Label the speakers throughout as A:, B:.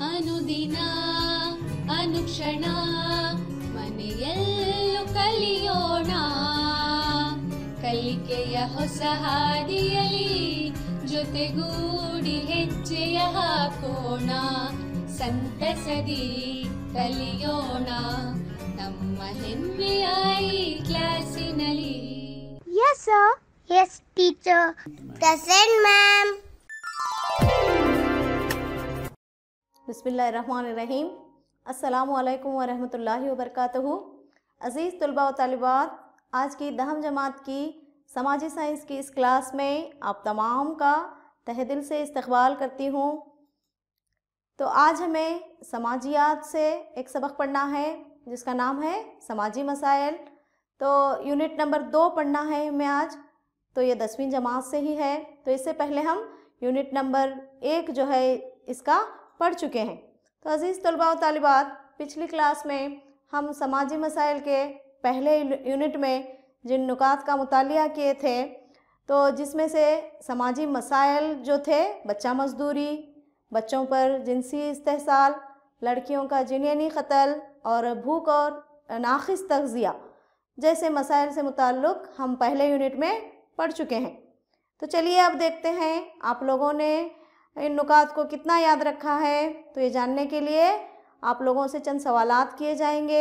A: ಅನುದಿನ ಅನುಕ್ಷಣ ಮನೆಯಲ್ಲೂ ಕಲಿಯೋಣ, ಕಲಿಕೆಯ ಹೊಸ ಹಾದಿಯಲಿ ಜೊತೆಗೂಡಿ ಹೆಜ್ಜೆಯ ಹಾಕೋಣ, ಸಂತಸದಿ ಕಲಿಯೋಣ ನಮ್ಮ ಹೆಮ್ಮೆಯ ಈ ಕ್ಲಾಸಿನಲ್ಲಿ.
B: Yes sir. Yes teacher. Present ma'am.
C: बिस्मिल्लाहिर्रहमानिर्रहीम। अस्सलामुअलैकुम वरहमतुल्लाहि वबरकातुहू। अज़ीज़ तलबा व तालिबात, आज की 10वीं जमात की समाजी साइंस की इस क्लास में आप तमाम का तहे दिल से इस्तकबाल करती हूँ। तो आज हमें समाजियात से एक सबक पढ़ना है जिसका नाम है समाजी मसाइल। तो यूनिट नंबर 2 पढ़ना है हमें आज। तो ये 10वीं जमात से ही है। तो इससे पहले हम यूनिट नंबर 1 जो है इसका पढ़ चुके हैं। तो अज़ीज़ तलबा व तालिबात, पिछली क्लास में हम समाजी मसाइल के पहले यूनिट में जिन नुकात का मुतालिया किए थे, तो जिसमें से समाजी मसाइल जो थे बच्चा मजदूरी, बच्चों पर जिनसी इस्तेहसाल, लड़कियों का जिनसी क़त्ल और भूख और नाक़िस तग़ज़िया जैसे मसाइल से मुताल्लिक़ हम पहले यूनिट में पढ़ चुके हैं। तो चलिए अब देखते हैं आप लोगों ने इन नुकात को कितना याद रखा है। तो ये जानने के लिए आप लोगों से चंद सवालात किए जाएंगे।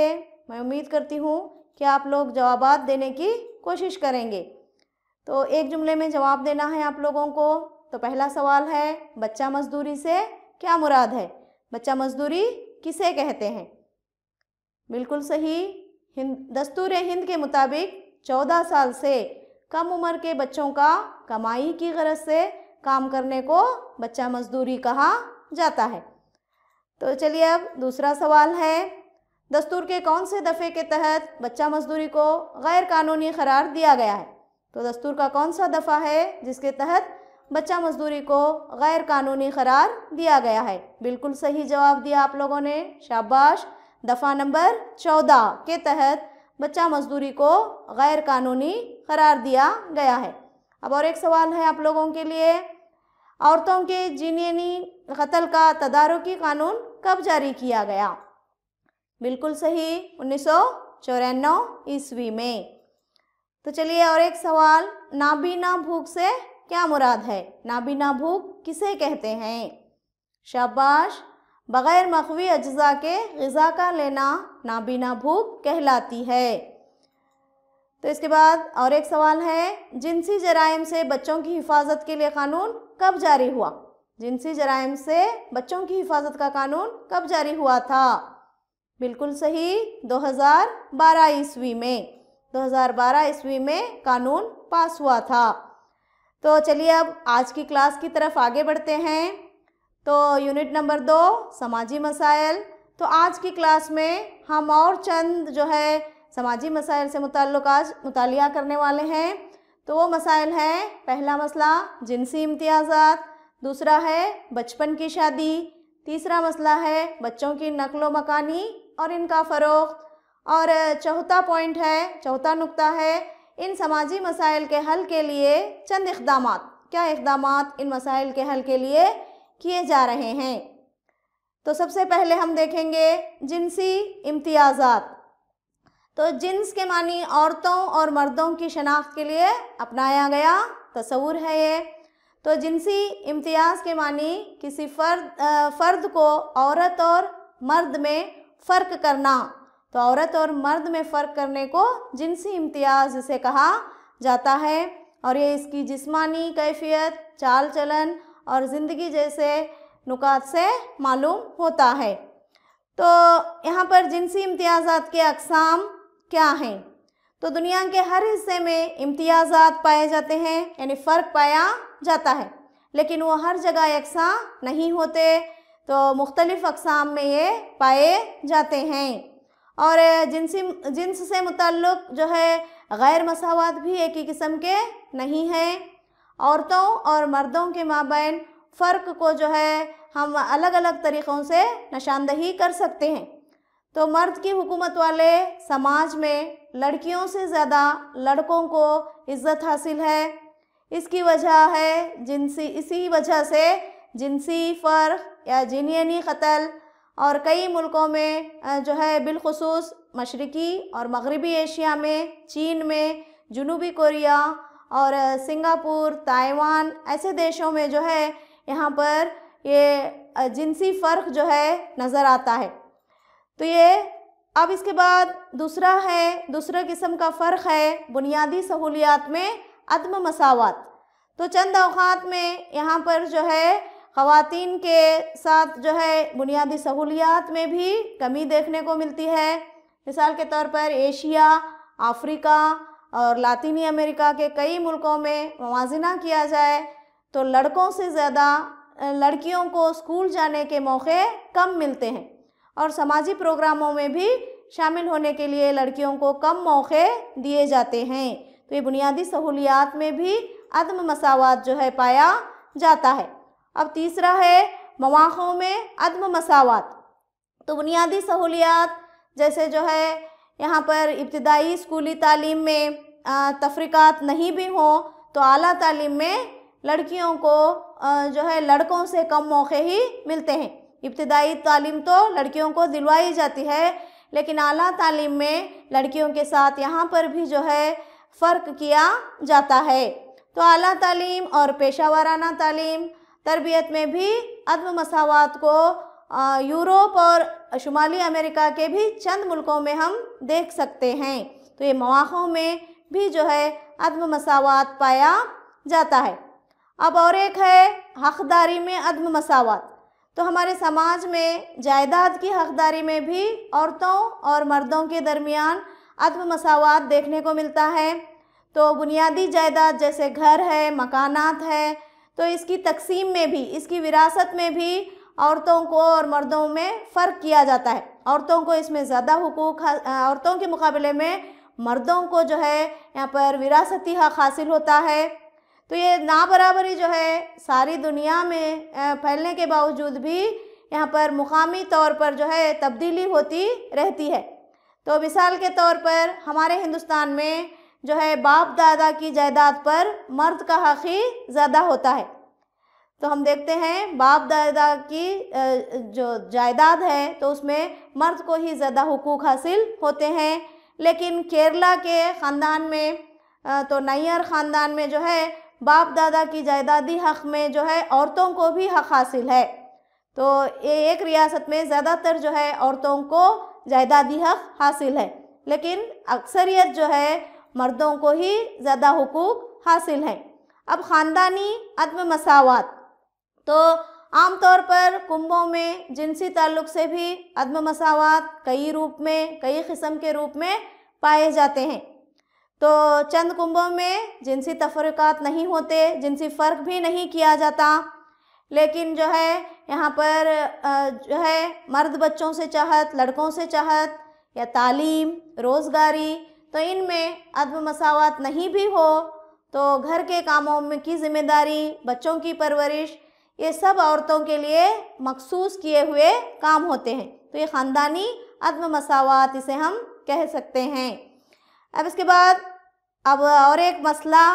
C: मैं उम्मीद करती हूँ कि आप लोग जवाबात देने की कोशिश करेंगे। तो एक जुमले में जवाब देना है आप लोगों को। तो पहला सवाल है, बच्चा मजदूरी से क्या मुराद है? बच्चा मजदूरी किसे कहते हैं? बिल्कुल सही। दस्तूर हिंद के मुताबिक 14 साल से कम उम्र के बच्चों का कमाई की गरज से काम करने को बच्चा मजदूरी कहा जाता है। तो चलिए अब दूसरा सवाल है, दस्तूर के कौन से दफ़े के तहत बच्चा मजदूरी को गैर कानूनी करार दिया गया है? तो दस्तूर का कौन सा दफ़ा है जिसके तहत बच्चा मजदूरी को गैर कानूनी करार दिया गया है? बिल्कुल सही जवाब दिया आप लोगों ने, शाबाश। दफ़ा नंबर 14 के तहत बच्चा मजदूरी को गैर कानूनी करार दिया गया है। अब और एक सवाल है आप लोगों के लिए, औरतों के जिनसी क़त्ल का तदारुकी कानून कब जारी किया गया? बिल्कुल सही, 1994 ईस्वी में। तो चलिए और एक सवाल, नाबीना भूख से क्या मुराद है? नाबीना भूख किसे कहते हैं? शाबाश, बग़ैर मख़वी अज्ज़ा के ग़िज़ा का लेना नाबीना भूख कहलाती है। तो इसके बाद और एक सवाल है, जिनसी जराइम से बच्चों की हिफाजत के लिए कानून कब जारी हुआ? जिनसी जराइम से बच्चों की हिफाजत का कानून कब जारी हुआ था? बिल्कुल सही, 2012 ईस्वी में। 2012 ईस्वी में कानून पास हुआ था। तो चलिए अब आज की क्लास की तरफ आगे बढ़ते हैं। तो यूनिट नंबर 2 समाजी मसाइल। तो आज की क्लास में हम और चंद जो है समाजी मसाइल से मुताल्लिक़ आज मुतालिया करने वाले हैं। तो वो मसाइल हैं, पहला मसला जिनसी इम्तियाज़ात, दूसरा है बचपन की शादी, तीसरा मसला है बच्चों की नक्लो मकानी और इनका फ़रोग़्त, और चौथा पॉइंट है, चौथा नुक्ता है, इन समाजी मसाइल के हल के लिए चंद इक़दामात, क्या इक़दामात इन मसाइल के हल के लिए किए जा रहे हैं। तो सबसे पहले हम देखेंगे जिनसी इम्तियाज़ात। तो जिन्स के मानी औरतों और मर्दों की शनाख्त के लिए अपनाया गया तस्वुर है ये। तो जिनसी इम्तियाज़ के मानी किसी फ़र्द को औरत और मर्द में फ़र्क करना। तो औरत और मर्द में फ़र्क करने को जिनसी इम्तियाज़ इसे कहा जाता है, और ये इसकी जिस्मानी कैफियत, चाल चलन और ज़िंदगी जैसे नुकात से मालूम होता है। तो यहाँ पर जिनसी इम्तियाज़ात के अक़साम क्या हैं? तो दुनिया के हर हिस्से में इम्तियाज़ात पाए जाते हैं, यानी फ़र्क पाया जाता है, लेकिन वो हर जगह यकसा नहीं होते। तो मुख्तलिफ़ अक़साम में ये पाए जाते हैं। और जिन्स से मुताल्लिक़ जो है गैर मसावात भी एक ही किस्म के नहीं हैं। औरतों और मर्दों के माबैन फ़र्क को जो है हम अलग अलग तरीक़ों से निशानदही कर सकते हैं। तो मर्द की हुकूमत वाले समाज में लड़कियों से ज़्यादा लड़कों को इज़्ज़त हासिल है। इसकी वजह है इसी वजह से जिनसी फ़र्क या जिनसी क़त्ल, और कई मुल्कों में जो है बिलखुसूस मशरक़ी और मगरबी एशिया में, चीन में, जनूबी कोरिया और सिंगापुर, ताइवान, ऐसे देशों में जो है यहाँ पर ये जिनसी फ़र्क जो है नज़र आता है। तो ये अब इसके बाद दूसरा किस्म का फ़र्क है बुनियादी सहूलियात में अदम मसावत। तो चंद औक़ात में यहाँ पर जो है ख़वातीन के साथ जो है बुनियादी सहूलियात में भी कमी देखने को मिलती है। मिसाल के तौर पर एशिया, अफ्रीका और लातीनी अमेरिका के कई मुल्कों में मुवाज़ना किया जाए तो लड़कों से ज़्यादा लड़कियों को स्कूल जाने के मौके कम मिलते हैं और समाजी प्रोग्रामों में भी शामिल होने के लिए लड़कियों को कम मौके दिए जाते हैं। तो ये बुनियादी सहूलियात में भी अदम मसावत जो है पाया जाता है। अब तीसरा है मवाक़ों में अदम मसावत। तो बुनियादी सहूलियात जैसे जो है यहाँ पर इब्तिदाई स्कूली तालीम में तफरीक़ात नहीं भी हों तो आला तालीम में लड़कियों को जो है लड़कों से कम मौके ही मिलते हैं। इब्तिदाई तालीम तो लड़कियों को दिलवाई जाती है, लेकिन आला तालीम में लड़कियों के साथ यहाँ पर भी जो है फ़र्क किया जाता है। तो आला तालीम और पेशा वाराना तालीम तरबियत में भी अदम मसावत को यूरोप और शुमाली अमेरिका के भी चंद मुल्कों में हम देख सकते हैं। तो ये मवाक़ों में भी जो है अदम मसावत पाया जाता है। अब और एक है हक़दारी में अदम मसावत। तो हमारे समाज में जायदाद की हक़दारी में भी औरतों और मर्दों के दरमियान अदम मसावत देखने को मिलता है। तो बुनियादी जायदाद जैसे घर है, मकानात है, तो इसकी तकसीम में भी, इसकी विरासत में भी औरतों को और मर्दों में फ़र्क किया जाता है। औरतों को इसमें ज़्यादा हुकूक, औरतों के मुकाबले में मर्दों को जो है यहाँ पर विरासती हक़ हासिल होता है। तो ये नाबराबरी जो है सारी दुनिया में फैलने के बावजूद भी यहाँ पर मुकामी तौर पर जो है तब्दीली होती रहती है। तो मिसाल के तौर पर हमारे हिंदुस्तान में जो है बाप दादा की जायदाद पर मर्द का हक़ ही ज़्यादा होता है। तो हम देखते हैं बाप दादा की जो जायदाद है तो उसमें मर्द को ही ज़्यादा हुकूक हासिल होते हैं। लेकिन केरला के ख़ानदान में तो नैयर ख़ानदान में जो है बाप दादा की जायदादी हक़ में जो है औरतों को भी हक़ हासिल है। तो ये एक रियासत में ज़्यादातर जो है औरतों को जायदादी हक़ हासिल है, लेकिन अक्सरियत जो है मर्दों को ही ज़्यादा हुकूक हासिल है। अब ख़ानदानी अदम मसावत, तो आम तौर पर कुंभों में जिनसी ताल्लुक़ से भी अदम मसावत कई रूप में, कई किस्म के रूप में पाए जाते हैं। तो चंद कुंभों में जिनसी तफरीक़ात नहीं होते, जिनसी फ़र्क भी नहीं किया जाता, लेकिन जो है यहाँ पर जो है मर्द बच्चों से चाहत, लड़कों से चाहत या तालीम, रोज़गारी, तो इनमें अदम मसावत नहीं भी हो तो घर के कामों में की ज़िम्मेदारी, बच्चों की परवरिश, ये सब औरतों के लिए मखसूस किए हुए काम होते हैं। तो ये ख़ानदानी अदम मसावत इसे हम कह सकते हैं। अब इसके बाद अब और एक मसला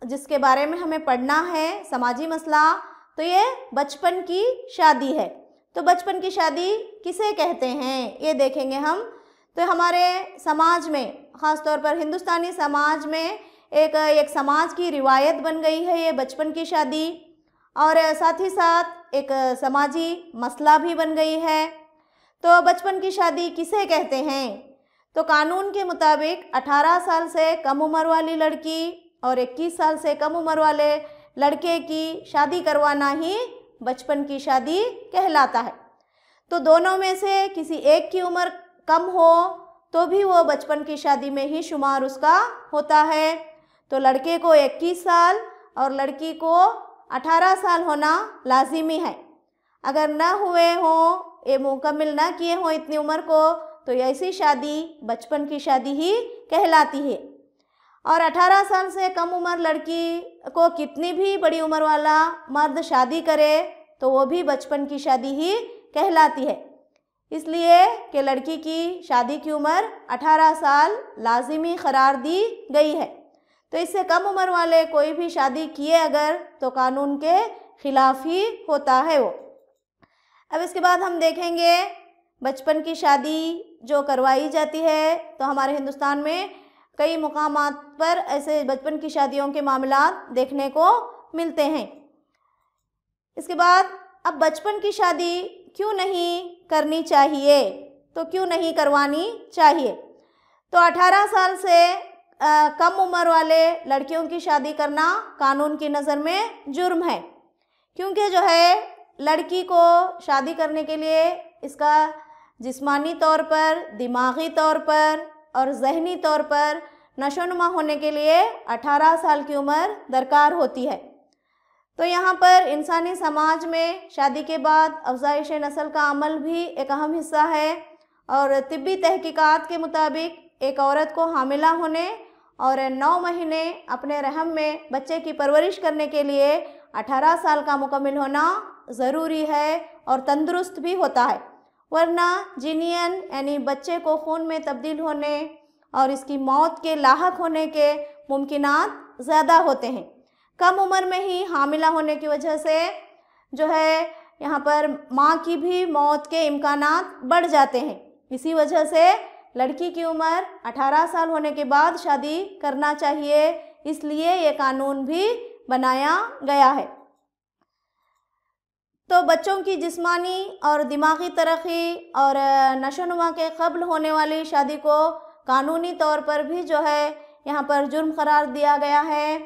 C: जिसके बारे में हमें पढ़ना है, समाजी मसला, तो ये बचपन की शादी है। तो बचपन की शादी किसे कहते हैं ये देखेंगे हम। तो हमारे समाज में, ख़ास तौर पर हिंदुस्तानी समाज में एक समाज की रिवायत बन गई है ये बचपन की शादी, और साथ ही साथ एक समाजी मसला भी बन गई है। तो बचपन की शादी किसे कहते हैं? तो कानून के मुताबिक 18 साल से कम उम्र वाली लड़की और 21 साल से कम उम्र वाले लड़के की शादी करवाना ही बचपन की शादी कहलाता है। तो दोनों में से किसी एक की उम्र कम हो तो भी वो बचपन की शादी में ही शुमार उसका होता है। तो लड़के को 21 साल और लड़की को 18 साल होना लाजिमी है। अगर न हुए हों, ये मुकम्मिल ना किए हों इतनी उम्र को, तो ऐसी शादी बचपन की शादी ही कहलाती है। और 18 साल से कम उम्र लड़की को कितनी भी बड़ी उम्र वाला मर्द शादी करे तो वो भी बचपन की शादी ही कहलाती है, इसलिए कि लड़की की शादी की उम्र 18 साल लाजिमी करार दी गई है। तो इससे कम उम्र वाले कोई भी शादी किए अगर तो कानून के खिलाफ ही होता है वो। अब इसके बाद हम देखेंगे बचपन की शादी जो करवाई जाती है, तो हमारे हिंदुस्तान में कई मुकामात पर ऐसे बचपन की शादियों के मामलात देखने को मिलते हैं। इसके बाद अब बचपन की शादी क्यों नहीं करनी चाहिए, तो क्यों नहीं करवानी चाहिए? तो 18 साल से कम उम्र वाले लड़कियों की शादी करना कानून की नज़र में जुर्म है, क्योंकि जो है लड़की को शादी करने के लिए इसका जिस्मानी तौर पर, दिमागी तौर पर और ज़हनी तौर पर नशोनुमा होने के लिए 18 साल की उम्र दरकार होती है। तो यहाँ पर इंसानी समाज में शादी के बाद अफ़ज़ाइश नस्ल का अमल भी एक अहम हिस्सा है, और तिब्बी तहकीकात के मुताबिक एक औरत को हामिला होने और 9 महीने अपने रहम में बच्चे की परवरिश करने के लिए 18 साल का मुकम्मिल होना ज़रूरी है और तंदुरुस्त भी होता है, वरना जिनियन यानी बच्चे को खून में तब्दील होने और इसकी मौत के लाहक होने के मुमकिनात ज़्यादा होते हैं। कम उम्र में ही हामिला होने की वजह से जो है यहाँ पर माँ की भी मौत के इम्कानात बढ़ जाते हैं। इसी वजह से लड़की की उम्र 18 साल होने के बाद शादी करना चाहिए, इसलिए ये कानून भी बनाया गया है। तो बच्चों की जिस्मानी और दिमागी तरक्की और नशोनुमा के क़ब्ल होने वाली शादी को कानूनी तौर पर भी जो है यहाँ पर जुर्म करार दिया गया है,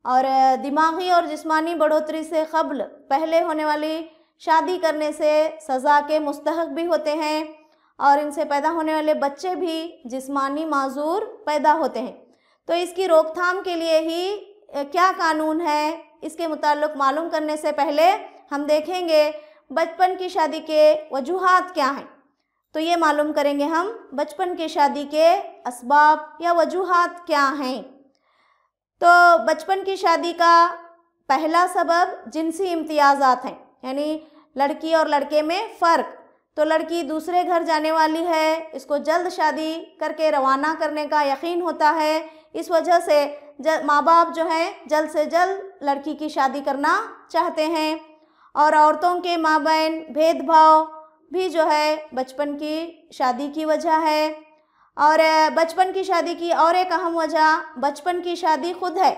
C: और दिमागी और जिस्मानी बढ़ोतरी से क़ब्ल पहले होने वाली शादी करने से सज़ा के मुस्तहक़ भी होते हैं, और इनसे पैदा होने वाले बच्चे भी जिस्मानी माजूर पैदा होते हैं। तो इसकी रोकथाम के लिए ही क्या कानून है, इसके मुताल्लिक़ मालूम करने से पहले हम देखेंगे बचपन की शादी के वजूहात क्या हैं। तो ये मालूम करेंगे हम बचपन की शादी के असबाब या वजूहात क्या हैं। तो बचपन की शादी का पहला सबब जिनसी इम्तियाज़ात हैं, यानी लड़की और लड़के में फ़र्क। तो लड़की दूसरे घर जाने वाली है, इसको जल्द शादी करके रवाना करने का यकीन होता है, इस वजह से माँ बाप जो हैं जल्द से जल्द लड़की की शादी करना चाहते हैं। और औरतों के माबैन भेदभाव भी जो है बचपन की शादी की वजह है। और बचपन की शादी की और एक अहम वजह बचपन की शादी खुद है।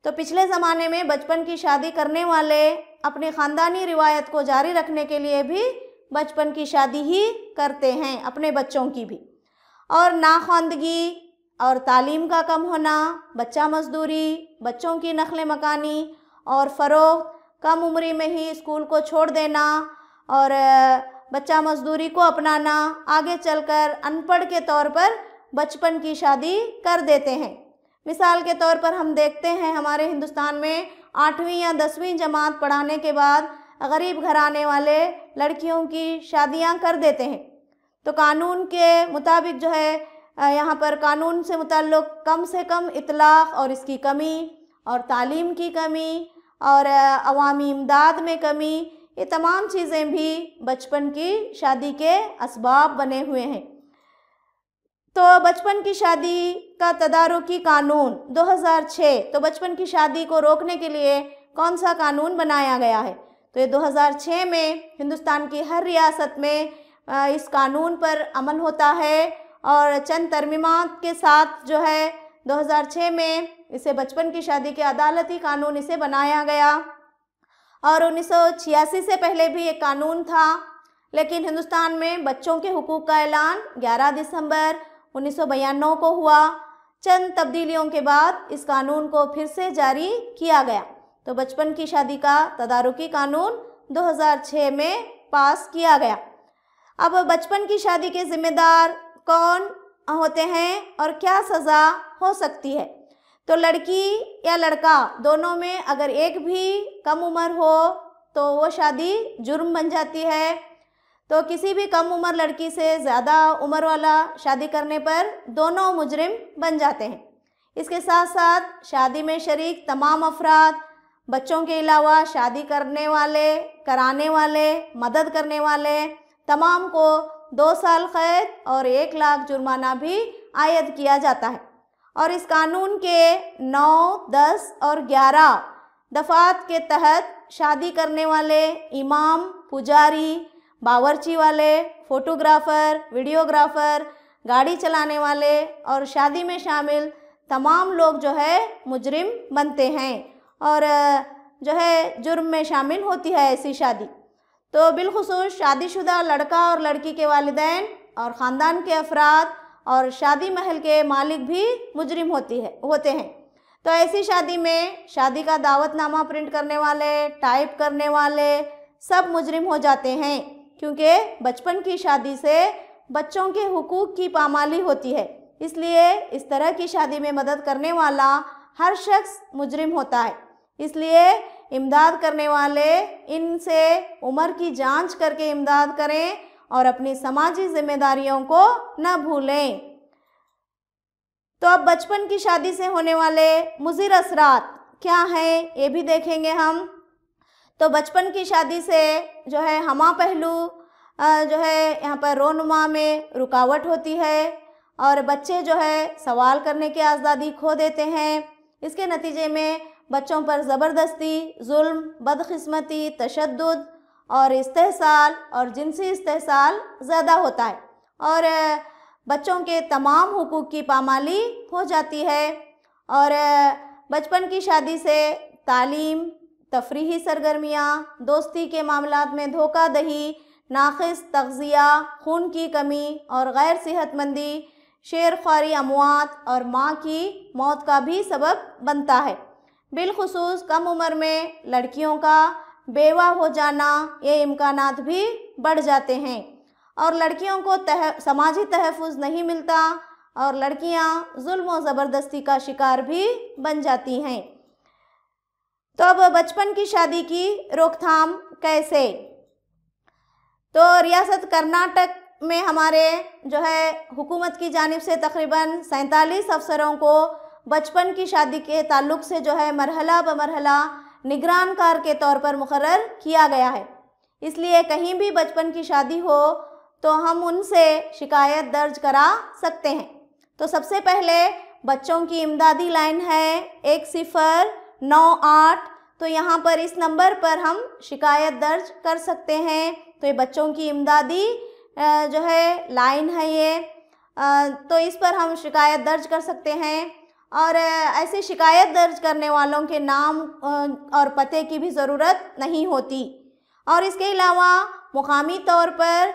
C: तो पिछले ज़माने में बचपन की शादी करने वाले अपनी ख़ानदानी रिवायत को जारी रखने के लिए भी बचपन की शादी ही करते हैं, अपने बच्चों की भी। और नाख्वानदगी और तालीम का कम होना, बच्चा मजदूरी, बच्चों की नकल मकानी और फ़रोख्त, कम उम्री में ही स्कूल को छोड़ देना और बच्चा मजदूरी को अपनाना आगे चलकर अनपढ़ के तौर पर बचपन की शादी कर देते हैं। मिसाल के तौर पर हम देखते हैं हमारे हिंदुस्तान में 8वीं या 10वीं जमात पढ़ाने के बाद गरीब घराने वाले लड़कियों की शादियां कर देते हैं। तो कानून के मुताबिक जो है यहाँ पर कानून से मुताल्लिक़ कम से कम इतलाक़ और इसकी कमी और तालीम की कमी और अवामी इमदाद में कमी, ये तमाम चीज़ें भी बचपन की शादी के असबाब बने हुए हैं। तो बचपन की शादी का तदारुकी कानून 2006, तो बचपन की शादी को रोकने के लिए कौन सा कानून बनाया गया है? तो ये 2006 में हिंदुस्तान की हर रियासत में इस कानून पर अमल होता है, और चंद तरमीमात के साथ जो है 2006 में इसे बचपन की शादी के अदालती कानून इसे बनाया गया। और 1986 से पहले भी एक कानून था, लेकिन हिंदुस्तान में बच्चों के हुकूक़ का ऐलान 11 दिसंबर 1992 को हुआ। चंद तब्दीलियों के बाद इस कानून को फिर से जारी किया गया। तो बचपन की शादी का तदारुकी कानून 2006 में पास किया गया। अब बचपन की शादी के ज़िम्मेदार कौन होते हैं और क्या सज़ा हो सकती है? तो लड़की या लड़का दोनों में अगर एक भी कम उम्र हो तो वो शादी जुर्म बन जाती है। तो किसी भी कम उम्र लड़की से ज़्यादा उम्र वाला शादी करने पर दोनों मुजरिम बन जाते हैं। इसके साथ साथ शादी में शरीक तमाम अफराद, बच्चों के अलावा शादी करने वाले, कराने वाले, मदद करने वाले तमाम को 2 साल कैद और 1 लाख जुर्माना भी आयद किया जाता है। और इस कानून के 9, 10 और 11 दफ़ात के तहत शादी करने वाले इमाम, पुजारी, बावर्ची वाले, फोटोग्राफ़र, वीडियोग्राफ़र, गाड़ी चलाने वाले और शादी में शामिल तमाम लोग जो है मुजरिम बनते हैं और जो है जुर्म में शामिल होती है ऐसी शादी। तो बिलखुसूस शादीशुदा लड़का और लड़की के वालिदैन और ख़ानदान के अफराद और शादी महल के मालिक भी मुजरिम होते हैं। तो ऐसी शादी में शादी का दावतनामा प्रिंट करने वाले, टाइप करने वाले सब मुजरिम हो जाते हैं, क्योंकि बचपन की शादी से बच्चों के हुकूक की पामाली होती है। इसलिए इस तरह की शादी में मदद करने वाला हर शख्स मुजरिम होता है। इसलिए इमदाद करने वाले इनसे उम्र की जांच करके इमदाद करें और अपनी समाजी जिम्मेदारियों को न भूलें। तो अब बचपन की शादी से होने वाले मुज़िर असरात क्या हैं ये भी देखेंगे हम। तो बचपन की शादी से जो है हमा पहलू जो है यहाँ पर रोनुमा में रुकावट होती है और बच्चे जो है सवाल करने की आज़ादी खो देते हैं। इसके नतीजे में बच्चों पर ज़बरदस्ती, जुल्म, बदकिस्मती, तशद्दुद और इस्तेहसाल और जिनसी इस्तेहसाल ज़्यादा होता है और बच्चों के तमाम हुकूक की पामाली हो जाती है। और बचपन की शादी से तालीम, तफरीही सरगर्मियाँ, दोस्ती के मामलात में धोखाधड़ी, नाक़िस तग़ज़िया, खून की कमी और गैर सेहतमंदी, शेरख्वारी अमवात और माँ की मौत का भी सबब बनता है। बिलखुसूस कम उम्र में लड़कियों का बेवा हो जाना ये इम्कानात भी बढ़ जाते हैं और लड़कियों को समाजी तहफ़्फ़ुज़ नहीं मिलता और लड़कियां जुल्म और ज़बरदस्ती का शिकार भी बन जाती हैं। तो अब बचपन की शादी की रोकथाम कैसे? तो रियासत कर्नाटक में हमारे जो है हुकूमत की जानिब से तकरीबन 47 अफसरों को बचपन की शादी के ताल्लुक़ से जो है मरहला ब मरहला निगरानकार के तौर पर मुकर्रर किया गया है। इसलिए कहीं भी बचपन की शादी हो तो हम उनसे शिकायत दर्ज करा सकते हैं। तो सबसे पहले बच्चों की इमदादी लाइन है 1098। तो यहाँ पर इस नंबर पर हम शिकायत दर्ज कर सकते हैं। तो ये बच्चों की इमदादी जो है लाइन है ये, तो इस पर हम शिकायत दर्ज कर सकते हैं और ऐसे शिकायत दर्ज करने वालों के नाम और पते की भी ज़रूरत नहीं होती। और इसके अलावा मुकामी तौर पर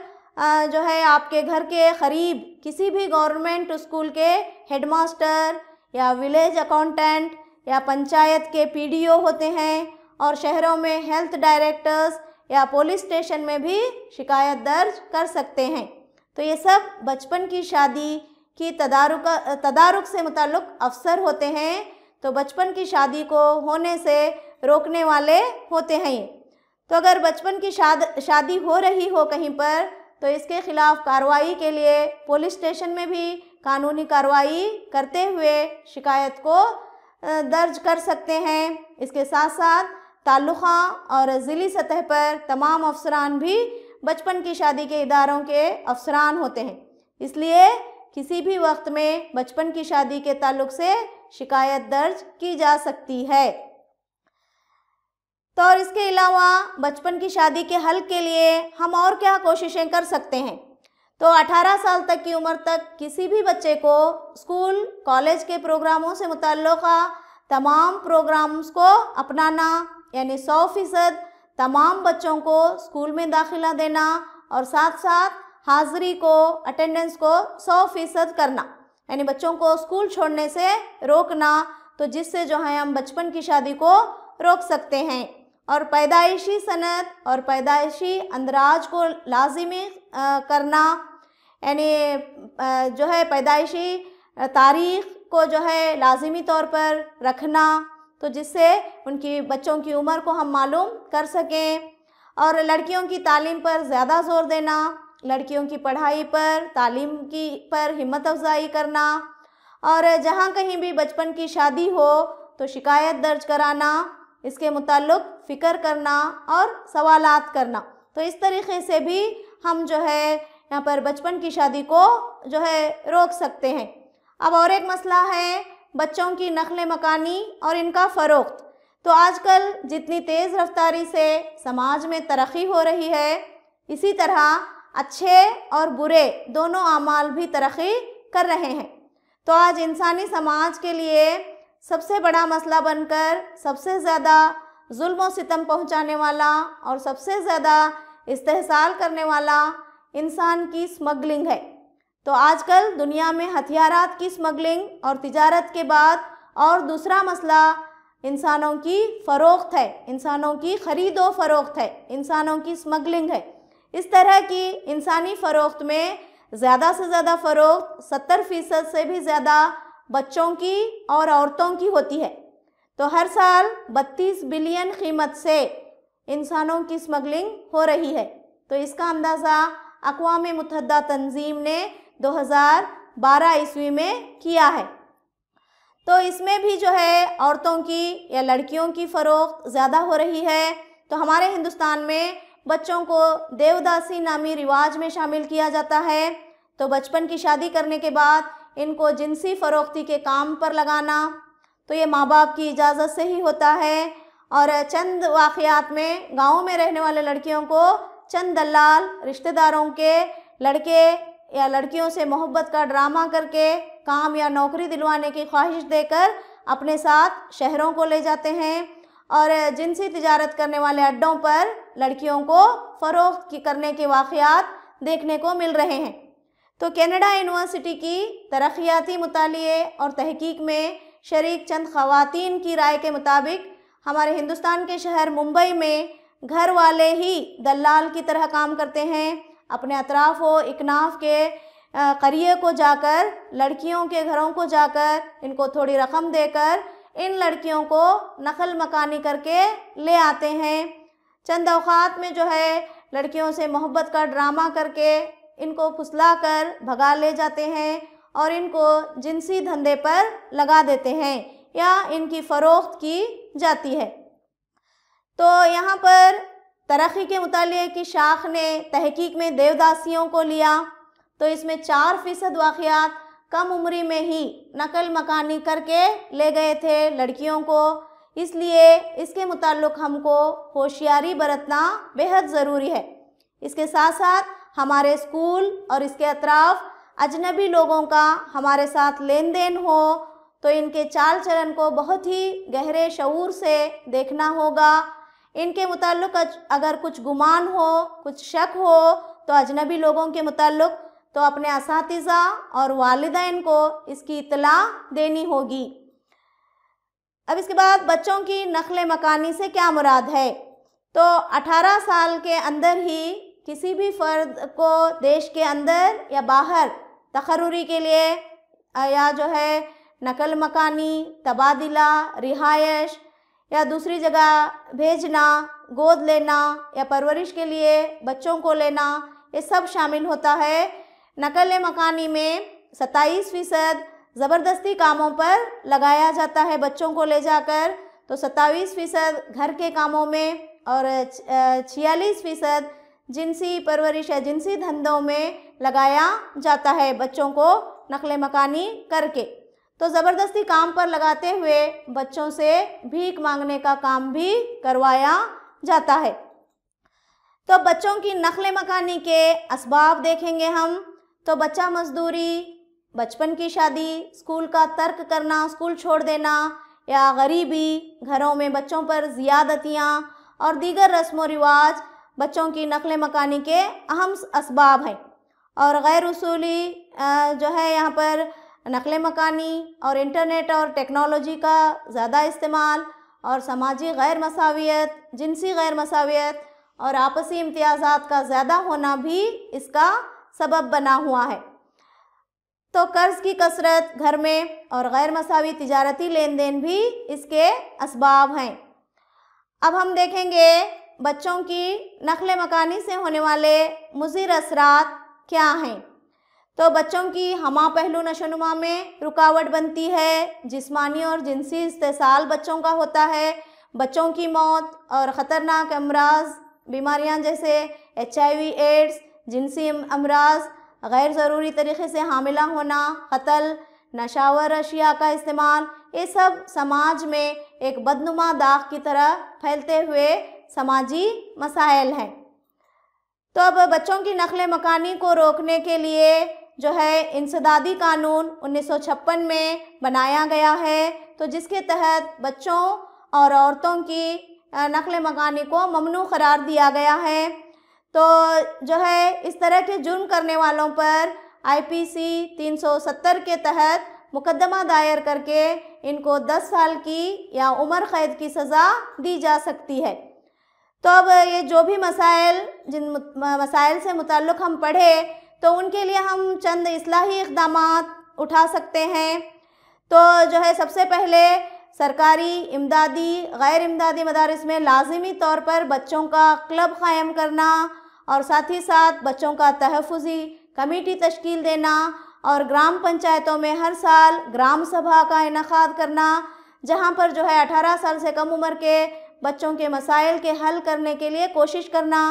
C: जो है आपके घर के करीब किसी भी गवर्नमेंट स्कूल के हेडमास्टर या विलेज अकाउंटेंट या पंचायत के पीडीओ होते हैं और शहरों में हेल्थ डायरेक्टर्स या पुलिस स्टेशन में भी शिकायत दर्ज कर सकते हैं। तो ये सब बचपन की शादी की तदारुक से मुताल्लिक़ अफसर होते हैं। तो बचपन की शादी को होने से रोकने वाले होते हैं। तो अगर बचपन की शादी हो रही हो कहीं पर तो इसके ख़िलाफ़ कार्रवाई के लिए पुलिस स्टेशन में भी कानूनी कार्रवाई करते हुए शिकायत को दर्ज कर सकते हैं। इसके साथ साथ ताल्लुक़ा और ज़िली सतह पर तमाम अफसरान भी बचपन की शादी के इदारों के अफसरान होते हैं। इसलिए किसी भी वक्त में बचपन की शादी के ताल्लुक़ से शिकायत दर्ज की जा सकती है। तो और इसके अलावा बचपन की शादी के हल के लिए हम और क्या कोशिशें कर सकते हैं? तो 18 साल तक की उम्र तक किसी भी बच्चे को स्कूल कॉलेज के प्रोग्रामों से मुताल्लिक़ा तमाम प्रोग्राम्स को अपनाना, यानी 100% तमाम बच्चों को स्कूल में दाखिला देना और साथ साथ हाज़िरी को, अटेंडेंस को 100% करना, यानी बच्चों को स्कूल छोड़ने से रोकना। तो जिससे जो है हम बचपन की शादी को रोक सकते हैं। और पैदाइशी सनद और पैदाइशी अंदराज को लाजिमी करना, यानी जो है पैदाइशी तारीख़ को जो है लाजिमी तौर पर रखना, तो जिससे उनकी बच्चों की उम्र को हम मालूम कर सकें। और लड़कियों की तालीम पर ज़्यादा ज़ोर देना, लड़कियों की पढ़ाई पर, तालीम पर हिम्मत अफजाई करना और जहाँ कहीं भी बचपन की शादी हो तो शिकायत दर्ज कराना, इसके मुताल्लिक़ फ़िक्र करना और सवालात करना। तो इस तरीक़े से भी हम जो है यहाँ पर बचपन की शादी को जो है रोक सकते हैं। अब और एक मसला है बच्चों की नक़्ल मकानी और इनका फ़रोख्त। तो आजकल जितनी तेज़ रफ्तारी से समाज में तरक्की हो रही है, इसी तरह अच्छे और बुरे दोनों आमाल भी तरक्की कर रहे हैं। तो आज इंसानी समाज के लिए सबसे बड़ा मसला बनकर सबसे ज़्यादा जुल्म और सितम पहुंचाने वाला और सबसे ज़्यादा इस्तेहसाल करने वाला इंसान की स्मगलिंग है। तो आजकल दुनिया में हथियारात की स्मगलिंग और तिजारत के बाद और दूसरा मसला इंसानों की फ़रोख्त है, इंसानों की ख़रीदो फ़रोख्त है, इंसानों की स्मगलिंग है। इस तरह की इंसानी फ़रोख्त में ज़्यादा से ज़्यादा फ़रोख्त 70% से भी ज़्यादा बच्चों की और औरतों की होती है। तो हर साल 32 बिलियन कीमत से इंसानों की स्मगलिंग हो रही है। तो इसका अंदाज़ा अक़वाम मुत्तहिदा तंजीम ने 2012 ईस्वी में किया है। तो इसमें भी जो है औरतों की या लड़कियों की फ़रोख्त ज़्यादा हो रही है। तो हमारे हिंदुस्तान में बच्चों को देवदासी नामी रिवाज में शामिल किया जाता है। तो बचपन की शादी करने के बाद इनको जिनसी फ़रोख्ती के काम पर लगाना, तो ये माँ बाप की इजाज़त से ही होता है। और चंद वाक़यात में गाँव में रहने वाले लड़कियों को चंद दलाल रिश्तेदारों के लड़के या लड़कियों से मोहब्बत का ड्रामा करके काम या नौकरी दिलवाने की ख्वाहिश देकर अपने साथ शहरों को ले जाते हैं और जिनसी तिजारत करने वाले अड्डों पर लड़कियों को फ़रोख्त करने के वाक़यात देखने को मिल रहे हैं। तो कनाडा यूनिवर्सिटी की तरक्याती मुतालिए और तहकीक में शरीक चंद ख़वातीन की राय के मुताबिक हमारे हिंदुस्तान के शहर मुंबई में घर वाले ही दलाल की तरह काम करते हैं। अपने अतराफ़ व इकनाफ़ के करिए को जाकर, लड़कियों के घरों को जाकर इनको थोड़ी रकम देकर इन लड़कियों को नकल मकानी करके ले आते हैं। चंद औक़ात में जो है लड़कियों से मोहब्बत का ड्रामा करके इनको फुसला कर भगा ले जाते हैं और इनको जिनसी धंधे पर लगा देते हैं या इनकी फ़रोख्त की जाती है। तो यहाँ पर तरक्की के मुतालिए की शाख ने तहकीक में देवदासियों को लिया। तो इसमें 4% वाक़यात कम उम्री में ही नकल मकानी करके ले गए थे लड़कियों को। इसलिए इसके मुताल्लिक़ हमको होशियारी बरतना बेहद ज़रूरी है। इसके साथ साथ हमारे स्कूल और इसके अतराफ़ अजनबी लोगों का हमारे साथ लेन देन हो तो इनके चाल चलन को बहुत ही गहरे शऊर से देखना होगा। इनके मुताल्लिक़ अगर कुछ गुमान हो, कुछ शक हो तो अजनबी लोगों के मुताल्लिक़ तो अपने असातिज़ा और वालिदैन को इसकी इत्तला देनी होगी। अब इसके बाद बच्चों की नक़ल मकानी से क्या मुराद है? तो 18 साल के अंदर ही किसी भी फ़र्द को देश के अंदर या बाहर तक़र्रुरी के लिए या जो है नकल मकानी, तबादिला, रिहायश या दूसरी जगह भेजना, गोद लेना या परवरिश के लिए बच्चों को लेना, ये सब शामिल होता है। नकल मकानी में 27% ज़बरदस्ती कामों पर लगाया जाता है बच्चों को ले जाकर, तो 27% घर के कामों में और 46% जिनसी परवरिश या जिनसी धंधों में लगाया जाता है बच्चों को नकल मकानी करके। तो ज़बरदस्ती काम पर लगाते हुए बच्चों से भीख मांगने का काम भी करवाया जाता है। तो बच्चों की नकल मकानी के असबाब देखेंगे हम। तो बच्चा मजदूरी, बचपन की शादी, स्कूल का तर्क करना, स्कूल छोड़ देना या गरीबी, घरों में बच्चों पर ज़ियादतियाँ और दीगर रस्म व रिवाज बच्चों की नकल मकानी के अहम असबाब हैं। और गैर उसूली जो है यहाँ पर नकल मकानी और इंटरनेट और टेक्नोलॉजी का ज़्यादा इस्तेमाल और समाजी गैर मसावियत, जिनसी गैर मसावियत और आपसी इम्तियाज़ात का ज़्यादा होना भी इसका सबब बना हुआ है। तो कर्ज़ की कसरत घर में और गैर मसावी तिजारती लेन देन भी इसके असबाब हैं। अब हम देखेंगे बच्चों की नकल मकानी से होने वाले मुज़िर असरात क्या हैं। तो बच्चों की हमा पहलू नशोनुमा में रुकावट बनती है, जिस्मानी और जिनसी इस्तेसाल बच्चों का होता है, बच्चों की मौत और ख़तरनाक अमराज बीमारियां जैसे HIV, एड्स, जिनसी अमराज, गैर ज़रूरी तरीक़े से हामिला होना, क़त्ल, नशावर अशिया का इस्तेमाल, ये सब समाज में एक बदनुमा दाग की तरह फैलते हुए समाजी मसाइल हैं। तो अब बच्चों की नकल मकानी को रोकने के लिए जो है इंसदादी कानून 1956 में बनाया गया है, तो जिसके तहत बच्चों और औरतों की नकल मकानी को ममनू करार दिया गया है। तो जो है इस तरह के जुर्म करने वालों पर IPC 370 के तहत मुकदमा दायर करके इनको 10 साल की या उम्र कैद की सज़ा दी जा सकती है। तो अब ये जो भी जिन मसाइल से मुताल्लिक़ हम पढ़े, तो उनके लिए हम चंद इस्लाही इक़दामात उठा सकते हैं। तो जो है सबसे पहले सरकारी, इमदादी, गैर इमदादी मदारिस में लाजिमी तौर पर बच्चों का क्लब क़ायम करना और साथ ही साथ बच्चों का तहफ़्फ़ुज़ी कमेटी तश्कील देना और ग्राम पंचायतों में हर साल ग्राम सभा का इनेकाद करना, जहाँ पर जो है 18 साल से कम उम्र के बच्चों के मसाइल के हल करने के लिए कोशिश करना।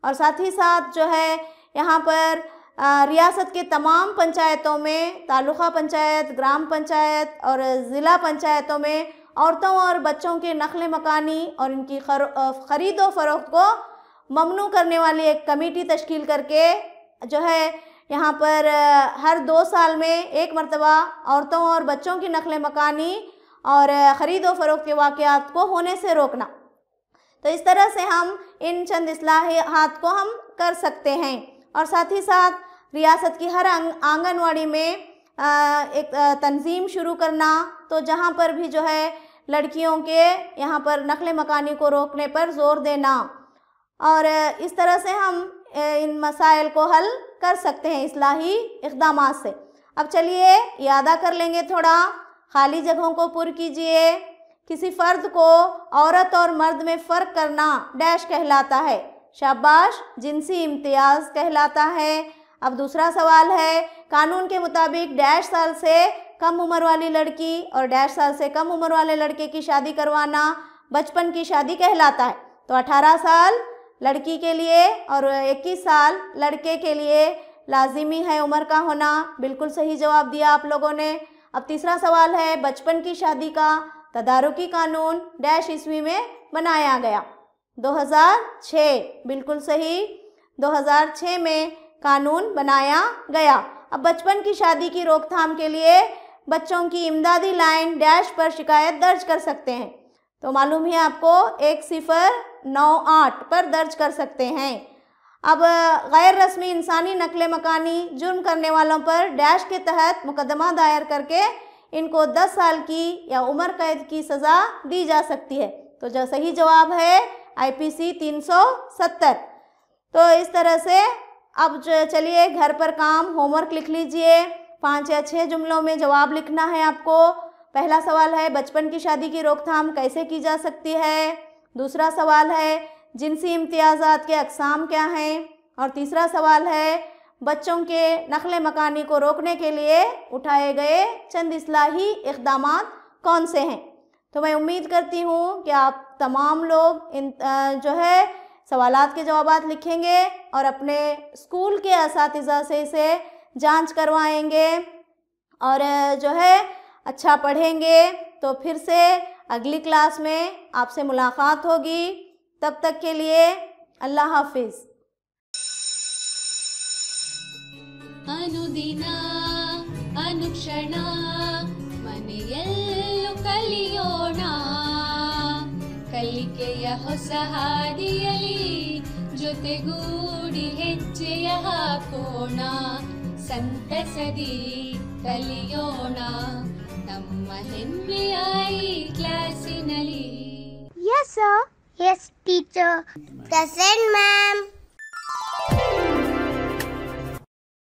C: और साथ ही साथ जो है यहाँ पर रियासत के तमाम पंचायतों में, तालुका पंचायत, ग्राम पंचायत और ज़िला पंचायतों में औरतों और बच्चों के नकल मकानी और इनकी ख़रीद व फ़रोख्त को ममनू करने वाली एक कमेटी तश्कील करके जो है यहाँ पर हर 2 साल में एक मरतबा औरतों और बच्चों की नकल मकानी और ख़रीद व फ़रोख्त के वाक़यात को होने से रोकना। तो इस तरह से हम इन चंद इस्लाहात को हम कर सकते हैं। और साथ ही साथ रियासत की हर आंगनवाड़ी में एक तंजीम शुरू करना, तो जहाँ पर भी जो है लड़कियों के यहाँ पर नकल मकानी को रोकने पर ज़ोर देना, और इस तरह से हम इन मसाइल को हल कर सकते हैं इस्लाही इक़दामात से। अब चलिए यादा कर लेंगे थोड़ा। खाली जगहों को पुर कीजिए। किसी फ़र्द को औरत और मर्द में फ़र्क करना डैश कहलाता है, शाबाश, जिनसी इम्तियाज़ कहलाता है। अब दूसरा सवाल है, कानून के मुताबिक डैश साल से कम उम्र वाली लड़की और डैश साल से कम उम्र वाले लड़के की शादी करवाना बचपन की शादी कहलाता है। तो 18 साल लड़की के लिए और 21 साल लड़के के लिए लाजिमी है उम्र का होना। बिल्कुल सही जवाब दिया आप लोगों ने। अब तीसरा सवाल है, बचपन की शादी का तदारुकी कानून डैश ईस्वी में बनाया गया? 2006, बिल्कुल सही, 2006 में कानून बनाया गया। अब बचपन की शादी की रोकथाम के लिए बच्चों की इमदादी लाइन डैश पर शिकायत दर्ज कर सकते हैं। तो मालूम है आपको 1098 पर दर्ज कर सकते हैं। अब गैर रस्मी इंसानी नकल मकानी जुर्म करने वालों पर डैश के तहत मुकदमा दायर करके इनको 10 साल की या उम्र कैद की सज़ा दी जा सकती है। तो जो सही जवाब है IPC 370। तो इस तरह से अब चलिए घर पर काम होमवर्क लिख लीजिए। 5 या 6 जुमलों में जवाब लिखना है आपको। पहला सवाल है, बचपन की शादी की रोकथाम कैसे की जा सकती है? दूसरा सवाल है, जिनसी इम्तियाज़ात के अक़साम क्या हैं? और तीसरा सवाल है, बच्चों के नकल मकानी को रोकने के लिए उठाए गए चंद इस्लाही इक़दामात कौन से हैं? तो मैं उम्मीद करती हूँ कि आप तमाम लोग इन जो है सवालात के जवाबात लिखेंगे और अपने स्कूल के असातिज़ा से इसे जांच करवाएंगे और जो है अच्छा पढ़ेंगे। तो फिर से अगली क्लास में आपसे मुलाकात होगी। तब तक के लिए अल्लाह हाफिज़।
A: ಅನುದಿನ ಅನುಕ್ಷಣ ಮನೆಯಲ್ಲೂ ಕಲಿಯೋಣ, ಕಲಿಕೆಯ ಹೊಸ ಹಾದಿಯಲಿ ಜೊತೆಗೂಡಿ ಹೆಜ್ಜೆಯ ಹಾಕೋಣ, ಸಂತಸದಿ ಕಲಿಯೋಣ ನಮ್ಮ ಹೆಮ್ಮೆಯ ಈ ಕ್ಲಾಸಿನಲ್ಲಿ.
B: Yes, sir. Yes, teacher. Present, ma'am.